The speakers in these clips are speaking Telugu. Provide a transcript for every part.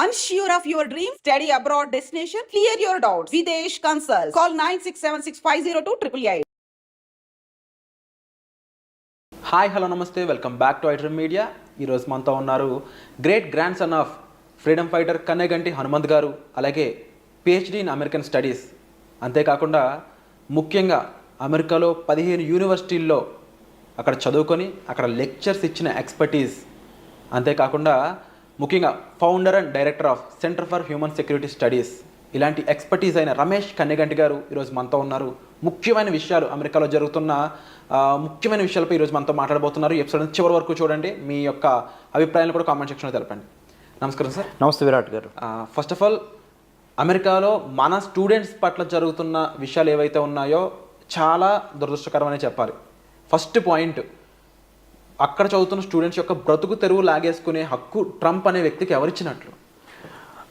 Unsure of your dream? Study abroad destination? Clear your doubts. Videsh Consult. Call 9676502888. Hi hello నమస్తే, welcome back to iDream media. ఈరోజు మనతో ఉన్నారు great grand son of freedom fighter Kanneganti Hanumanth గారు, అలాగే పిహెచ్డి ఇన్ అమెరికన్ స్టడీస్. అంతేకాకుండా ముఖ్యంగా అమెరికాలో 15 యూనివర్సిటీల్లో అక్కడ చదువుకొని అక్కడ లెక్చర్స్ ఇచ్చిన ఎక్స్పర్టీస్, అంతేకాకుండా ముఖ్యంగా founder and director of centre for human security studies, ఇలాంటి ఎక్స్పర్టీస్ అయిన రమేష్ కన్నెగంటి గారు ఈరోజు మనతో ఉన్నారు. ముఖ్యమైన విషయాలు, అమెరికాలో జరుగుతున్న ముఖ్యమైన విషయాలపై ఈరోజు మనతో మాట్లాడబోతున్నారు. ఎపిసోడ్ చివరి వరకు చూడండి, మీ యొక్క అభిప్రాయాలు కూడా కామెంట్ సెక్షన్లో తెలపండి. నమస్కారం సార్. నమస్తే విరాట్ గారు. ఫస్ట్ ఆఫ్ ఆల్, అమెరికాలో మన స్టూడెంట్స్ పట్ల జరుగుతున్న విషయాలు ఏవైతే ఉన్నాయో చాలా దురదృష్టకరమనే చెప్పాలి. ఫస్ట్ పాయింట్, అక్కడ చదువుతున్న స్టూడెంట్స్ యొక్క బ్రతుకు తెరువు లాగేసుకునే హక్కు ట్రంప్ అనే వ్యక్తికి ఎవరిచ్చినట్లు?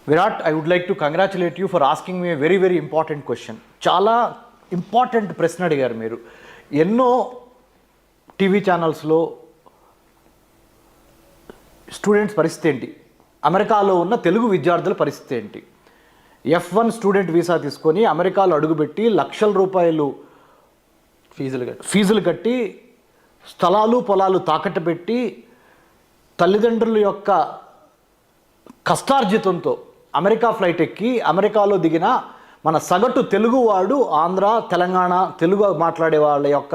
Virat, I would like to congratulate you for asking me a very very important question. చాలా ఇంపార్టెంట్ ప్రశ్న అడిగారు మీరు. ఎన్నో టీవీ ఛానల్స్లో స్టూడెంట్స్ పరిస్థితి ఏంటి, అమెరికాలో ఉన్న తెలుగు విద్యార్థుల పరిస్థితి ఏంటి, F1 స్టూడెంట్ వీసా తీసుకొని అమెరికాలో అడుగుపెట్టి లక్షల రూపాయలు ఫీజులు కట్టి స్థలాలు పొలాలు తాకట్టు పెట్టి తల్లిదండ్రుల యొక్క కష్టార్జితంతో అమెరికా ఫ్లైట్ ఎక్కి అమెరికాలో దిగిన మన సగటు తెలుగువాడు, ఆంధ్ర తెలంగాణ తెలుగు మాట్లాడే వాళ్ళ యొక్క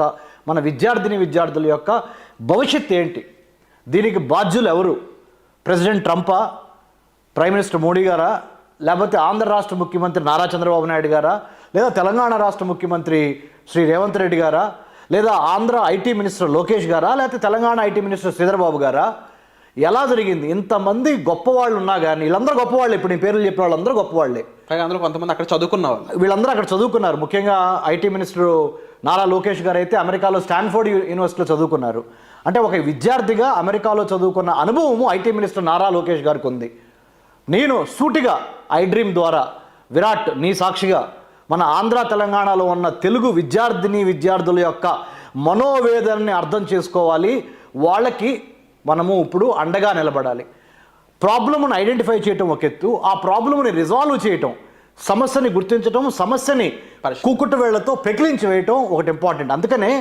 మన విద్యార్థుల యొక్క భవిష్యత్తు ఏంటి? దీనికి బాధ్యులు ఎవరు? ప్రెసిడెంట్ ట్రంపా, ప్రైమ్ మినిస్టర్ మోడీ గారా, లేకపోతే ఆంధ్ర రాష్ట్ర ముఖ్యమంత్రి నారా చంద్రబాబు నాయుడు గారా, లేదా తెలంగాణ రాష్ట్ర ముఖ్యమంత్రి శ్రీ రేవంత్ రెడ్డి గారా, లేదా ఆంధ్ర ఐటీ మినిస్టర్ లోకేష్ గారా, లేకపోతే తెలంగాణ ఐటీ మినిస్టర్ శ్రీధర్బాబు గారా? ఎలా జరిగింది? ఇంతమంది గొప్పవాళ్ళు ఉన్నా కానీ వీళ్ళందరూ గొప్పవాళ్ళే. ఇప్పుడు నీ పేర్లు చెప్పే వాళ్ళందరూ గొప్పవాళ్ళే. అందులో కొంతమంది అక్కడ చదువుకున్నారు, వీళ్ళందరూ అక్కడ చదువుకున్నారు. ముఖ్యంగా ఐటీ మినిస్టర్ నారా లోకేష్ గారు అయితే అమెరికాలో స్టాన్ఫోర్డ్ యూనివర్సిటీలో చదువుకున్నారు. అంటే ఒక విద్యార్థిగా అమెరికాలో చదువుకున్న అనుభవము ఐటీ మినిస్టర్ నారా లోకేష్ గారికి ఉంది. నేను సూటిగా ఐడ్రీమ్ ద్వారా విరాట్, నీ సాక్షిగా మన ఆంధ్ర తెలంగాణలో ఉన్న తెలుగు విద్యార్థుల యొక్క మనోవేదనని అర్థం చేసుకోవాలి. వాళ్ళకి మనము ఇప్పుడు అండగా నిలబడాలి. ప్రాబ్లమ్ను ఐడెంటిఫై చేయటం ఒక ఎత్తు, ఆ ప్రాబ్లమ్ని రిజాల్వ్ చేయటం, సమస్యని గుర్తించటం, సమస్యని కూకుట్టు వేళ్లతో పెకిలించి వేయటం ఒకటి ఇంపార్టెంట్. అందుకనే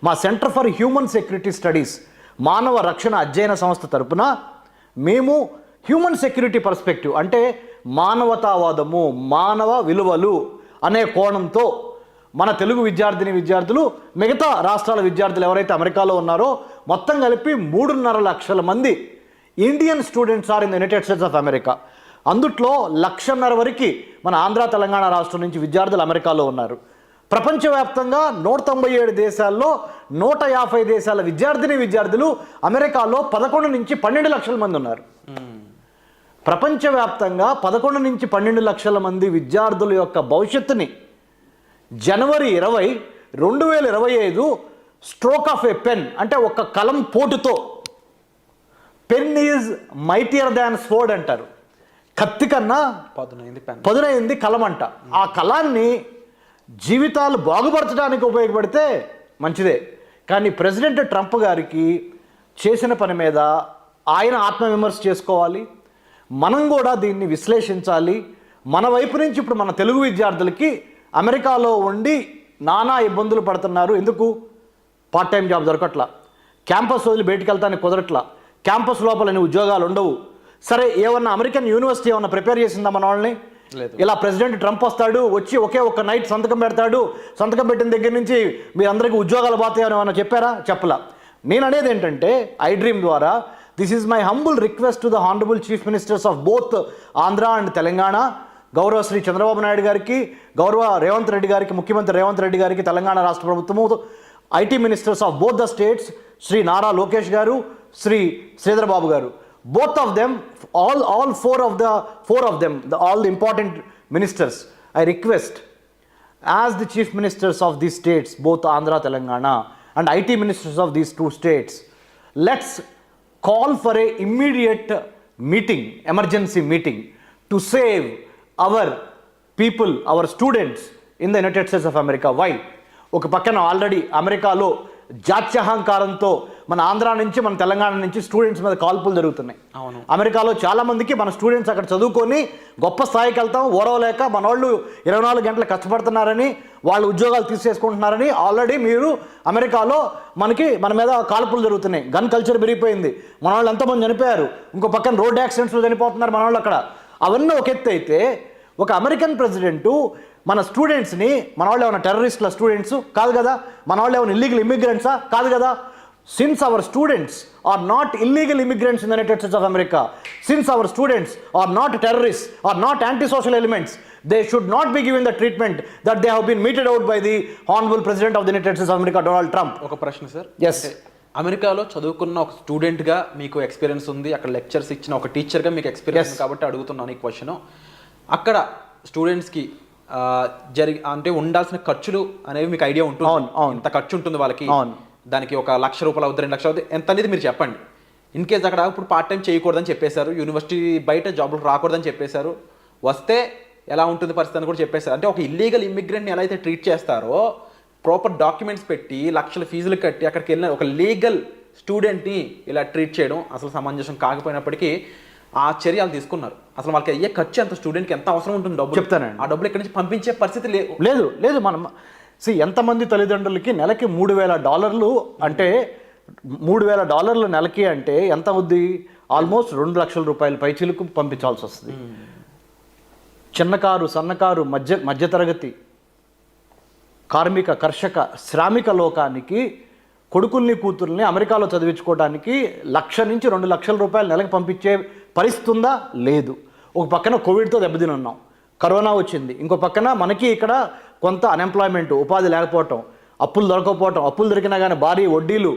మా centre for human security studies మానవ రక్షణ అధ్యయన సంస్థ తరపున మేము హ్యూమన్ సెక్యూరిటీ పర్స్పెక్టివ్, అంటే మానవతావాదము, మానవ విలువలు అనే కోణంతో మన తెలుగు విద్యార్థులు, మిగతా రాష్ట్రాల విద్యార్థులు ఎవరైతే అమెరికాలో ఉన్నారో మొత్తం కలిపి 3.5 లక్షల మంది Indian students are in the United States of America. అందుట్లో 1,50,000 వరకు మన ఆంధ్ర తెలంగాణ రాష్ట్రం నుంచి విద్యార్థులు అమెరికాలో ఉన్నారు. ప్రపంచవ్యాప్తంగా 197 దేశాల్లో 150 దేశాల విద్యార్థులు అమెరికాలో 11 నుంచి 12 లక్షల మంది ఉన్నారు. ప్రపంచవ్యాప్తంగా 11 నుంచి 12 లక్షల మంది విద్యార్థుల యొక్క భవిష్యత్తుని జనవరి 20, 2025 స్ట్రోక్ ఆఫ్ ఏ పెన్, అంటే ఒక కలం పోటుతో, pen is mightier than sword అంటారు, కత్తి కన్నా పదునైంది కలం అంట. ఆ కలాన్ని జీవితాలు బాగుపరచడానికి ఉపయోగపడితే మంచిదే. కానీ ప్రెసిడెంట్ ట్రంప్ గారికి చేసిన పని మీద ఆయన ఆత్మవిమర్శ చేసుకోవాలి. మనం కూడా దీన్ని విశ్లేషించాలి. మన వైపు నుంచి ఇప్పుడు మన తెలుగు విద్యార్థులకి అమెరికాలో ఉండి నానా ఇబ్బందులు పడుతున్నారు. ఎందుకు? పార్ట్ టైం జాబ్ దొరకట్లా, క్యాంపస్ వదిలి బయటికి వెళ్తానికి కుదరట్లా, క్యాంపస్ లోపల ఉద్యోగాలు ఉండవు. సరే, ఏమన్నా అమెరికన్ యూనివర్సిటీ ఏమన్నా ప్రిపేర్ చేసిందా మన వాళ్ళని? ఇలా ప్రెసిడెంట్ ట్రంప్ వస్తాడు, వచ్చి ఒకే ఒక్క నైట్ సంతకం పెడతాడు, సంతకం పెట్టిన దగ్గర నుంచి మీ అందరికీ ఉద్యోగాలు పోతాయని ఏమన్నా చెప్పారా? చెప్పలా. నేను అనేది ఏంటంటే ఐడ్రీమ్ ద్వారా, this is my humble request to the honourable chief ministers of both Andhra and Telangana, గౌరవ శ్రీ చంద్రబాబు నాయుడు గారికి, గౌరవ రేవంత్ రెడ్డి గారికి, ముఖ్యమంత్రి రేవంత్ రెడ్డి గారికి, తెలంగాణ రాష్ట్ర ప్రభుత్వము, IT ministers of both the states, Shri Nara Lokesh garu, Shri Sridhar Babu గారు, both of them, all four of them, all the important ministers, I request, as the chief ministers of these states, both Andhra, Telangana, and IT ministers of these two states, let's call for a immediate meeting, emergency meeting, to save our people, our students in the United States of America. Why? ఒక పక్కన ఆల్రెడీ అమెరికాలో జాత్యహంకారంతో మన ఆంధ్ర నుంచి మన తెలంగాణ నుంచి స్టూడెంట్స్ మీద కాల్పులు జరుగుతున్నాయి. అవును. అమెరికాలో చాలా మందికి మన స్టూడెంట్స్ అక్కడ చదువుకొని గొప్ప స్థాయికి వెళ్తాం, ఓరవలేక మన వాళ్ళు 24 గంటలు కష్టపడుతున్నారని, వాళ్ళు ఉద్యోగాలు తీసేసుకుంటున్నారని ఆల్రెడీ మీరు అమెరికాలో మన మీద కాల్పులు జరుగుతున్నాయి. గన్ కల్చర్ పెరిగిపోయింది. మన వాళ్ళు ఎంతమంది చనిపోయారు, ఇంకో పక్కన రోడ్ యాక్సిడెంట్స్లో చనిపోతున్నారు మన వాళ్ళు అక్కడ. అవన్నీ ఒక ఎత్తు అయితే, ఒక అమెరికన్ ప్రెసిడెంటు మన స్టూడెంట్స్ని, మన వాళ్ళు ఏమైనా టెర్రరిస్టుల స్టూడెంట్స్ కాదు కదా, మన వాళ్ళు ఏమైనా ఇల్లీగల్ ఇమిగ్రెంట్సా కాదు కదా. Since our students are not illegal immigrants in the United States of America, since our students are not terrorist are not anti social elements, they should not be given the treatment that they have been meted out by the honorable president of the United States of America, Donald Trump. ఒక ప్రశ్న సార్. Yes. అమెరికాలో చదువుకున్న ఒక స్టూడెంట్గా మీకు ఎక్స్పీరియన్స్ ఉంది, అక్కడ లెక్చర్స్ ఇచ్చిన ఒక టీచర్గా మీకు ఎక్స్పీరియన్స్ ఉంది కాబట్టి అడుగుతున్నాను ఈ క్వశ్చన్. అక్కడ స్టూడెంట్స్కి అంటే ఉండాల్సిన ఖర్చులు అనేవి మీకు ఐడియా ఉంటుంది, ఎంత ఖర్చు ఉంటుంది వాళ్ళకి, దానికి 1 లక్ష రూపాయలు అవుతుంది, 2 లక్షలు అవుతుంది, ఎంత అనేది మీరు చెప్పండి. ఇన్ కేస్ అక్కడ ఇప్పుడు పార్ట్ టైం చేయకూడదని చెప్పేశారు, యూనివర్సిటీ బయట జాబులు రాకూడదని చెప్పేశారు, వస్తే ఎలా ఉంటుంది పరిస్థితి అని కూడా చెప్పేశారు. అంటే ఒక ఇల్లీగల్ ఇమ్మిగ్రెంట్ని ఎలా అయితే ట్రీట్ చేస్తారో, ప్రాపర్ డాక్యుమెంట్స్ పెట్టి లక్షల ఫీజులు కట్టి అక్కడికి వెళ్ళిన ఒక లీగల్ స్టూడెంట్ని ఇలా ట్రీట్ చేయడం అసలు సమంజసం కాకపోయినప్పటికీ ఆ చర్యలు తీసుకున్నారు. అసలు వాళ్ళకి అయ్యే ఖర్చు ఎంత, స్టూడెంట్కి ఎంత అవసరం ఉంటుంది డబ్బు చెప్తానండి. ఆ డబ్బులు ఎక్కడి నుంచి పంపించే పరిస్థితి లేదు. మనం ఎంతమంది తల్లిదండ్రులకి నెలకి $3,000 అంటే $3,000 నెలకి అంటే ఎంత అవుద్ది? ఆల్మోస్ట్ 2 లక్షల రూపాయల పైచీలకు పంపించాల్సి వస్తుంది. చిన్నకారు, సన్నకారు, మధ్యతరగతి కార్మిక, కర్షక, శ్రామిక లోకానికి కొడుకుల్ని, కూతుర్ని అమెరికాలో చదివించుకోవడానికి 1 నుంచి 2 లక్షల రూపాయలు నెలకు పంపించే పరిస్థితి ఉందా? లేదు. ఒక పక్కన కోవిడ్తో దెబ్బతిని ఉన్నాం, కరోనా వచ్చింది, ఇంకో పక్కన మనకి ఇక్కడ కొంత అన్ఎంప్లాయ్మెంట్, ఉపాధి లేకపోవటం, అప్పులు దొరకకపోవటం, అప్పులు దొరికినా కానీ భారీ వడ్డీలు,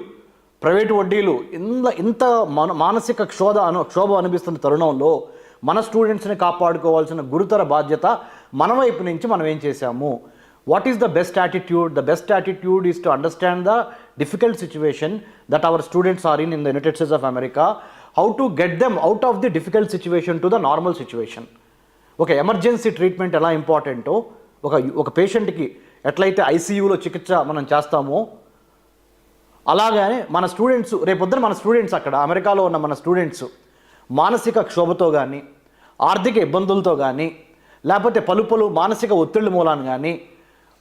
ప్రైవేటు వడ్డీలు, ఇంత మానసిక క్షోభ అనిపిస్తున్న తరుణంలో మన స్టూడెంట్స్ని కాపాడుకోవాల్సిన గురుతర బాధ్యత మన వైపు నుంచి మనం ఏం చేశాము? What is the best attitude? The best attitude is to understand the difficult situation that our students are in the United States of America, how to get them out of the difficult situation to the normal situation. ఒక ఎమర్జెన్సీ ట్రీట్మెంట్ ఎలా ఇంపార్టెంటో, ఒక పేషెంట్కి ఎట్లయితే ఐసీయూలో చికిత్స మనం చేస్తామో అలాగే మన స్టూడెంట్స్, రేపొద్దున మన స్టూడెంట్స్ అక్కడ అమెరికాలో ఉన్న మన స్టూడెంట్స్ మానసిక క్షోభతో కానీ, ఆర్థిక ఇబ్బందులతో కానీ, లేకపోతే పలు మానసిక ఒత్తిళ్ళ మూలాన కానీ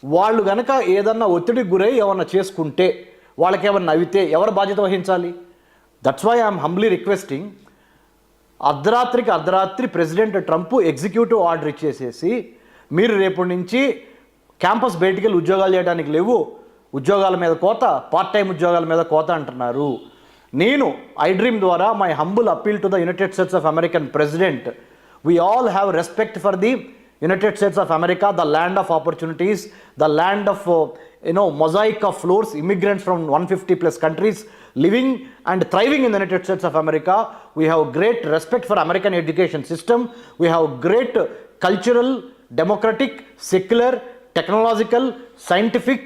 వాళ్ళు కనుక ఏదన్నా ఒత్తిడికి గురై ఏమన్నా చేసుకుంటే, వాళ్ళకి ఏమన్నా నవ్వితే ఎవరు బాధ్యత వహించాలి? That's why I'm humbly requesting, అర్ధరాత్రి ప్రెసిడెంట్ ట్రంప్ ఎగ్జిక్యూటివ్ ఆర్డర్ ఇచ్చేసేసి, మీరు రేపటి నుంచి క్యాంపస్ బయటికి వెళ్ళి ఉద్యోగాలు చేయడానికి లేవు, ఉద్యోగాల మీద కోత, పార్ట్ టైం ఉద్యోగాల మీద కోత అంటున్నారు. నేను iDream ద్వారా my humble appeal to the United States of American president, we all have respect for the United States of America, the land of opportunities, the land of mosaic of floors, immigrants from 150 plus countries living and thriving in the United States of America. We have great respect for American education system. We have great cultural, democratic, secular, technological, scientific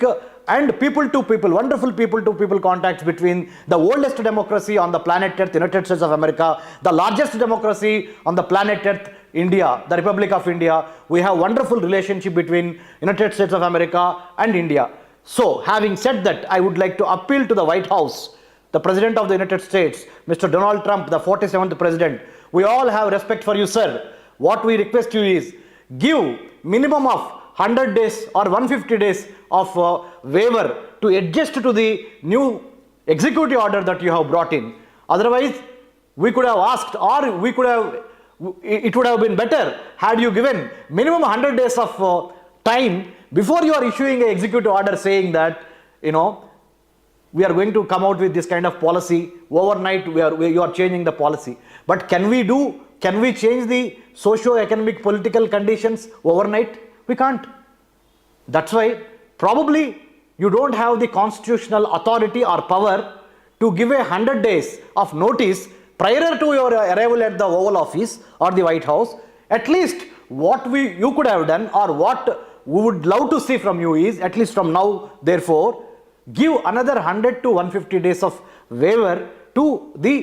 and people-to-people, wonderful people-to-people contacts between the oldest democracy on the planet Earth, United States of America, the largest democracy on the planet Earth, India, the Republic of India. We have wonderful relationship between United States of America and India. So, having said that, I would like to appeal to the White House, the President of the United States, Mr. Donald Trump, the 47th President. We all have respect for you, sir. What we request you is, give minimum of 100 days or 150 days of waiver to adjust to the new executive order that you have brought in. Otherwise, we could have asked, or it would have been better had you given minimum 100 days of time before you are issuing an executive order saying that, we are going to come out with this kind of policy. Overnight, you are changing the policy. But can we change the socio-economic political conditions overnight? We can't. That's why probably you don't have the constitutional authority or power to give 100 days of notice prior to your arrival at the Oval Office or the White House. At least what you could have done, or what we would love to see from you is, at least from now, therefore, give another 100 to 150 days of waiver to the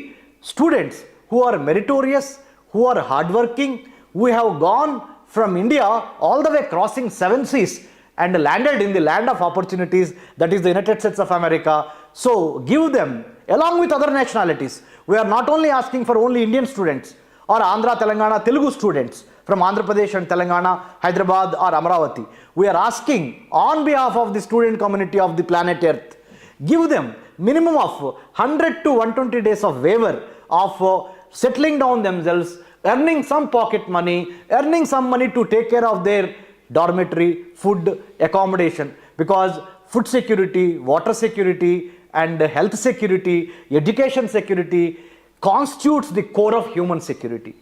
students who are meritorious, who are hardworking, who have gone from India all the way crossing 7 seas and landed in the land of opportunities, that is the United States of America. So give them along with other nationalities. We are not only asking for only Indian students or Andhra, Telangana, Telugu students from Andhra Pradesh and Telangana, Hyderabad or Amaravati. We are asking on behalf of the student community of the planet Earth, give them minimum of 100 to 120 days of waiver of settling down themselves, earning some pocket money, earning some money to take care of their dormitory, food, accommodation, because food security, water security and health security, education security constitutes the core of human security.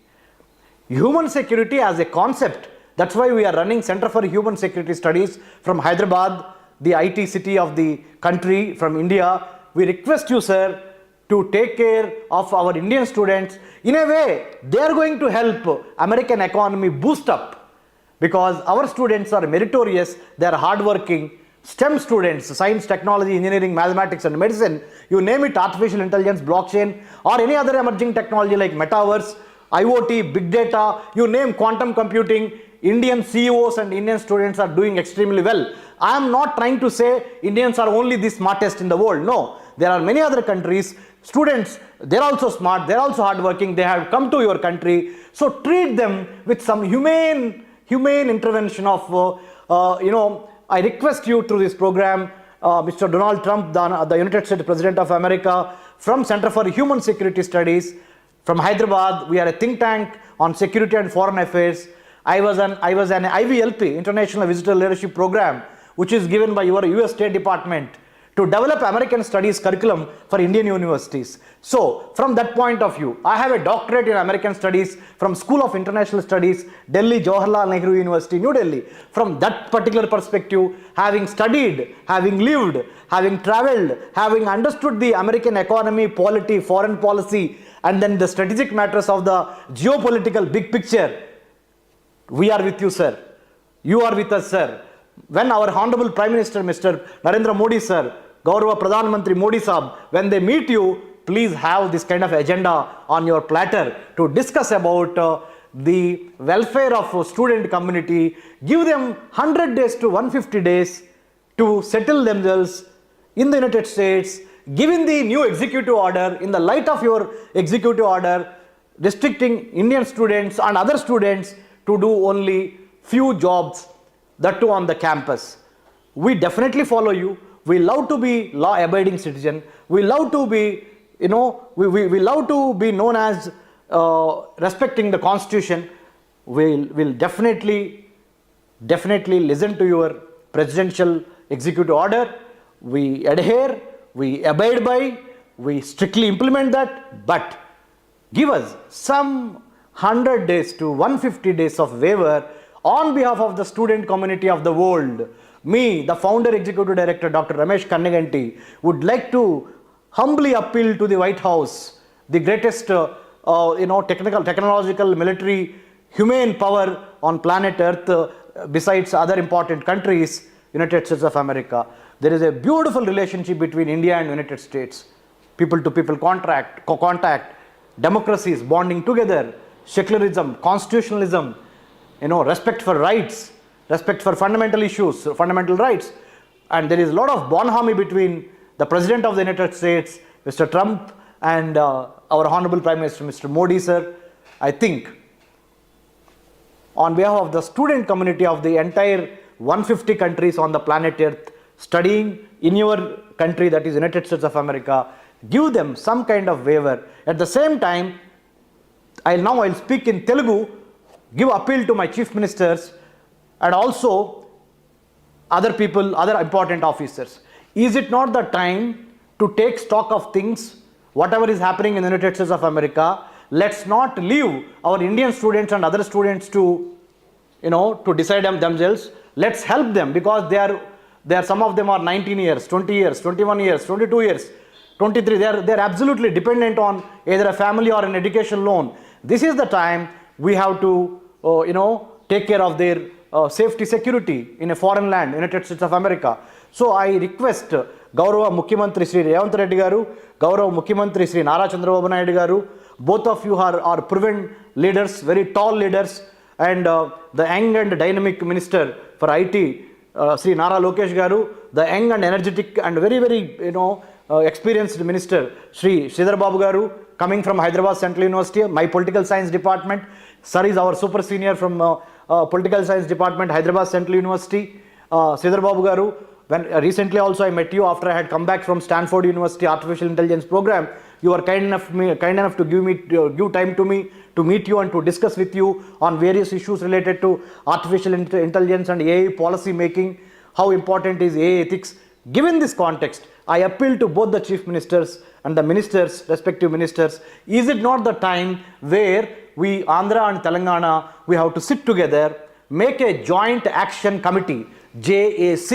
Human security as a concept, that's why we are running Center for Human Security Studies from Hyderabad, the IT city of the country, from India. We request you, sir, to take care of our Indian students. In a way, they are going to help American economy boost up, because our students are meritorious, they are hardworking. STEM students, science, technology, engineering, mathematics and medicine, you name it, artificial intelligence, blockchain or any other emerging technology like metaverse, IoT, big data, you name, quantum computing, Indian CEOs and Indian students are doing extremely well. I am not trying to say Indians are only the smartest in the world. No, there are many other countries. Students, they're also smart, they're also hardworking, they have come to your country. So treat them with some humane intervention of, I request you through this program, Mr. Donald Trump, the United States President of America, from Center for Human Security Studies, from Hyderabad. We are a think tank on security and foreign affairs. I was an IVLP, International Visitor Leadership Program, which is given by your US State Department to develop American Studies curriculum for Indian universities. So, from that point of view, I have a doctorate in American Studies from School of International Studies, Delhi Jawaharlal Nehru University, New Delhi. From that particular perspective, having studied, having lived, having traveled, having understood the American economy, polity, foreign policy, and then the strategic matters of the geopolitical big picture, we are with you, sir. You are with us, sir. When our Honorable Prime Minister, Mr. Narendra Modi, sir, Gaurava Pradhan Mantri Modi Saab, when they meet you, please have this kind of agenda on your platter to discuss about the welfare of student community. Give them 100 days to 150 days to settle themselves in the United States. Given the new executive order, in the light of your executive order, restricting Indian students and other students to do only few jobs, that too on the campus. We definitely follow you. We love to be law-abiding citizen. We love to be, we love to be known as respecting the Constitution. We'll definitely listen to your presidential executive order. We adhere, we abide by, we strictly implement that, but give us some 100 days to 150 days of waiver on behalf of the student community of the world. Me, the founder executive director, Dr. Ramesh Kanneganti, would like to humbly appeal to the White House, the greatest technological, military, humane power on planet Earth, besides other important countries, United States of America. There is a beautiful relationship between India and United States. People to people contact, democracies bonding together, secularism, constitutionalism, respect for rights, respect for fundamental issues, fundamental rights. And there is a lot of bonhomie between the President of the United States, Mr. Trump, and our Honorable Prime Minister, Mr. Modi, sir. I think on behalf of the student community of the entire 150 countries on the planet Earth studying in your country, that is United States of America, give them some kind of waiver. At the same time, I'll speak in Telugu, give appeal to my chief ministers and also other people, other important officers. Is it not the time to take stock of things, whatever is happening in the United States of America? Let's not leave our Indian students and other students to decide themselves. Let's help them, because they are some of them are 19 years, 20 years, 21 years, 22 years, 23. They're absolutely dependent on either a family or an education loan. This is the time we have to take care of their safety, security in a foreign land, United States of America. So I request Gaurava Mukhyamantri Sri Revanth Reddy Garu, Gaurava Mukhyamantri Sri Nara Chandrababu Naidu Garu, both of you are proven leaders, very tall leaders, and the young and dynamic minister for IT, Sri Nara Lokesh Garu, the young and energetic and very, very experienced minister Shri Sridhar Babu Garu, coming from Hyderabad Central University, my political science department. Sir is our super senior from political science department, Hyderabad Central University. Sridhar Babu Garu, when recently also I met you after I had come back from Stanford University Artificial Intelligence program. You were kind enough to give time to me to meet you and to discuss with you on various issues related to artificial intelligence and AI policy making. How important is AI ethics? Given this context, I appeal to both the chief ministers and the ministers, respective ministers. Is it not the time where we, Andhra and Telangana, we have to sit together, make a joint action committee, JAC,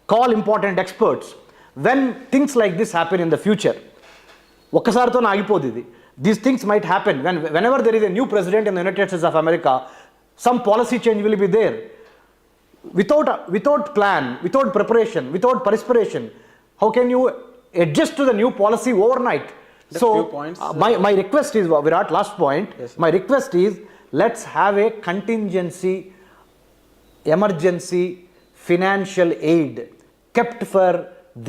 call important experts when things like this happen in the future? ఒక్కసారితో ఆగిపోదు ఇది. These things might happen whenever there is a new president in the United States of America. Some policy change will be there. Without plan, without preparation, without perspiration, how can you adjust to the new policy overnight? Just So few points, my request is, Virat, last point. Yes, sir. My request is, let's have a contingency, emergency financial aid kept for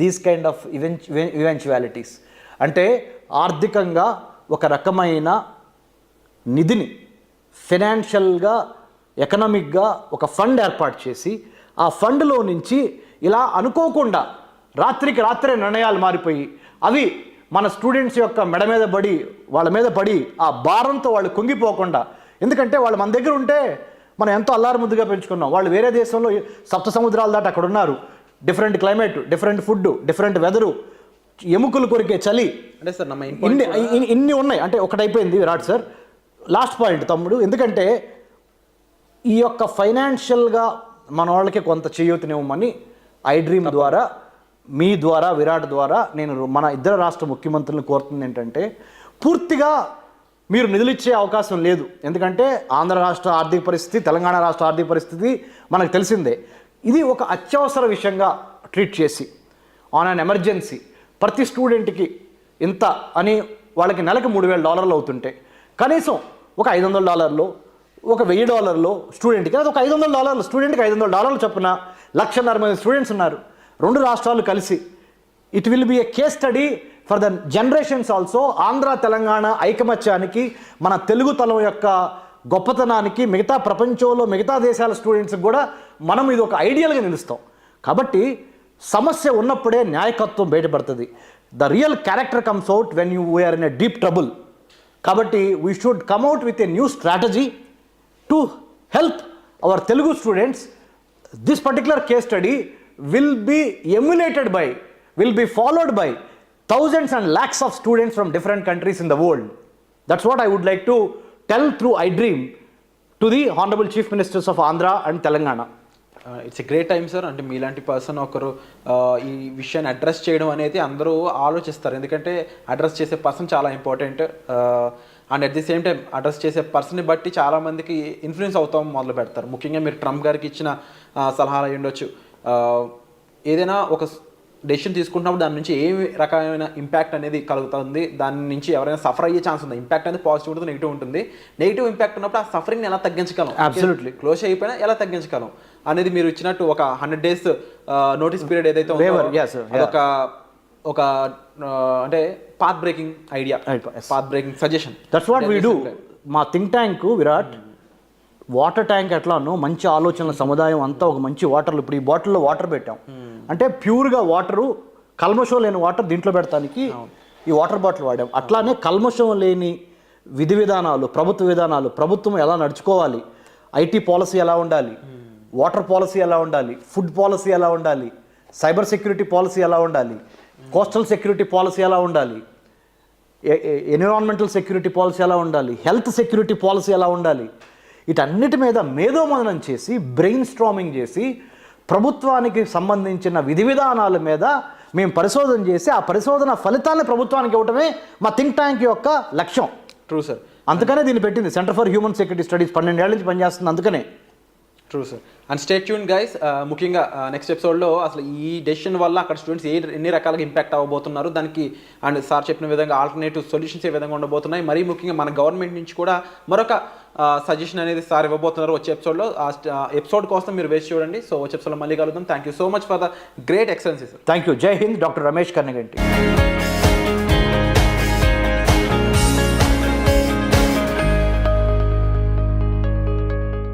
these kind of eventualities. అంటే ఆర్థికంగా ఒక రకమైన నిధిని ఫైనాన్షియల్గా ఎకనామిక్గా ఒక ఫండ్ ఏర్పాటు చేసి ఆ ఫండ్లో నుంచి ఇలా అనుకోకుండా రాత్రికి రాత్రే నిర్ణయాలు మారిపోయి అవి మన స్టూడెంట్స్ యొక్క మెడ మీద పడి వాళ్ళ మీద పడి ఆ భారంతో వాళ్ళు కుంగిపోకుండా, ఎందుకంటే వాళ్ళు మన దగ్గర ఉంటే మనం ఎంతో అల్లారు ముద్దుగా పెంచుకున్నాం, వాళ్ళు వేరే దేశంలో సప్త సముద్రాలు దాటి అక్కడ ఉన్నారు, different climate, different food, different weather, ఎముకలు కొరికే చలి, అంటే సార్ నా ఇన్ని ఉన్నాయి. అంటే ఒకటైపోయింది విరాట్ సార్. లాస్ట్ పాయింట్ తమ్ముడు, ఎందుకంటే ఈ యొక్క ఫైనాన్షియల్గా మన వాళ్ళకి కొంత చేయూతనివ్వమని ఐ డ్రీమ్ ద్వారా, మీ ద్వారా, విరాట్ ద్వారా నేను మన ఇద్దరు రాష్ట్ర ముఖ్యమంత్రులను కోరుతుంది ఏంటంటే, పూర్తిగా మీరు నిధులు ఇచ్చే అవకాశం లేదు. ఎందుకంటే ఆంధ్ర రాష్ట్ర ఆర్థిక పరిస్థితి, తెలంగాణ రాష్ట్ర ఆర్థిక పరిస్థితి మనకు తెలిసిందే. ఇది ఒక అత్యవసర విషయంగా ట్రీట్ చేసి ఆన్ అన్ ఎమర్జెన్సీ ప్రతి స్టూడెంట్కి ఇంత అని వాళ్ళకి నెలకు $3,000 అవుతుంటే కనీసం ఒక $500, ఒక $1,000 స్టూడెంట్కి, అది ఒక $500, స్టూడెంట్కి $500 చొప్పున 1,50,000 మంది స్టూడెంట్స్ ఉన్నారు రెండు రాష్ట్రాలు కలిసి. It will be a case study for the generations also. Andhra Telangana ఐకమత్యానికి, మన తెలుగు తలం యొక్క గొప్పతనానికి మిగతా ప్రపంచంలో మిగతా దేశాల స్టూడెంట్స్కి కూడా మనం ఇది ఒక ఐడియల్గా నిలుస్తాం. కాబట్టి సమస్య ఉన్నప్పుడే న్యాయకత్వం బయటపడుతుంది. The real character comes out when you we're in a deep trouble. కాబట్టి we should come out with a new strategy to help our Telugu students. This particular case study will be emulated by, will be followed by thousands and lakhs of students from different countries in the world. That's what I would like to tell through iDream to the Honorable Chief Ministers of Andhra and Telangana. It's a great time sir. అంటే మీలాంటి పర్సన్ ఒకరు ఈ విషయాన్ని అడ్రస్ చేయడం అనేది అందరూ ఆలోచిస్తారు, ఎందుకంటే అడ్రస్ చేసే పర్సన్ చాలా important. And at the same time address చేసే పర్సన్ని బట్టి చాలామందికి ఇన్ఫ్లుయెన్స్ అవుతాం మొదలు పెడతారు. ముఖ్యంగా మీరు ట్రంప్ గారికి ఇచ్చిన సలహాలు అయి ఉండొచ్చు. ఏదైనా ఒక డెసిషన్ తీసుకుంటున్నప్పుడు దాని నుంచి ఏ రకమైన ఇంపాక్ట్ అనేది కలుగుతుంది, దాని నుంచి ఎవరైనా సఫర్ అయ్యే ఛాన్స్ ఉంది. ఇంపాక్ట్ అనేది పాజిటివ్ ఉంటుంది, నెగిటివ్ ఉంటుంది. నెగిటివ్ ఇంపాక్ట్ ఉన్నప్పుడు ఆ సఫరింగ్ని ఎలా తగ్గించగలం, అబ్సల్యూట్లీ క్లోజ్ అయిపోయినా ఎలా తగ్గించగలం అనేది మీరు ఇచ్చినట్టు ఒక 100 days నోటీస్ పీరియడ్ ఏదైతే ఉందో ఒక అంటే path breaking idea, path breaking suggestion. That's what we do. మా think tank Virat water tank ఎట్లానో మంచి ఆలోచనల సముదాయం అంతా ఒక మంచి వాటర్లు, ఇప్పుడు ఈ బాటిల్లో వాటర్ పెట్టాం అంటే ప్యూర్గా వాటరు, కల్మషం లేని వాటర్ దీంట్లో పెడతానికి ఈ వాటర్ బాటిల్ వాడాం. అట్లానే కల్మషం లేని విధి విధానాలు, ప్రభుత్వ విధానాలు, ప్రభుత్వం ఎలా నడుచుకోవాలి, ఐటీ పాలసీ ఎలా ఉండాలి, వాటర్ పాలసీ ఎలా ఉండాలి, ఫుడ్ పాలసీ ఎలా ఉండాలి, సైబర్ సెక్యూరిటీ పాలసీ ఎలా ఉండాలి, కోస్టల్ సెక్యూరిటీ పాలసీ ఎలా ఉండాలి, ఎన్విరాన్మెంటల్ సెక్యూరిటీ పాలసీ ఎలా ఉండాలి, హెల్త్ సెక్యూరిటీ పాలసీ ఎలా ఉండాలి, వీటన్నిటి మీద మేధోమథనం చేసి బ్రెయిన్ స్ట్రామింగ్ చేసి ప్రభుత్వానికి సంబంధించిన విధి విధానాల మీద మేము పరిశోధన చేసి ఆ పరిశోధన ఫలితాలను ప్రభుత్వానికి ఇవ్వటమే మా థింక్ ట్యాంక్ యొక్క లక్ష్యం. True sir. అందుకనే దీన్ని పెట్టింది centre for human security studies. 12 ఏళ్ల నుంచి పనిచేస్తుంది. అందుకనే true sir. And stay tune guys. ముఖ్యంగా నెక్స్ట్ ఎపిసోడ్లో అసలు ఈ డెసిషన్ వల్ల అక్కడ స్టూడెంట్స్ ఎన్ని రకాలుగా ఇంపాక్ట్ అవ్వబోతున్నారు, దానికి అండ్ సార్ చెప్పిన విధంగా ఆల్టర్నేటివ్ సొల్యూషన్స్ ఏ విధంగా ఉండబోతున్నాయి, మరీ ముఖ్యంగా మన గవర్నమెంట్ నుంచి కూడా మరొక సజెషన్ అనేది సార్ ఇవ్వబోతున్నారు వచ్చే ఎపిసోడ్లో. ఆ ఎపిసోడ్ కోసం మీరు వేసి చూడండి. సో వచ్చే ఎపిసోడ్లో మళ్ళీ కలుద్దాం. Thank you so much for the great excellency sir. Thank you. జై హింద్. డాక్టర్ రమేష్ కన్నెగంటి.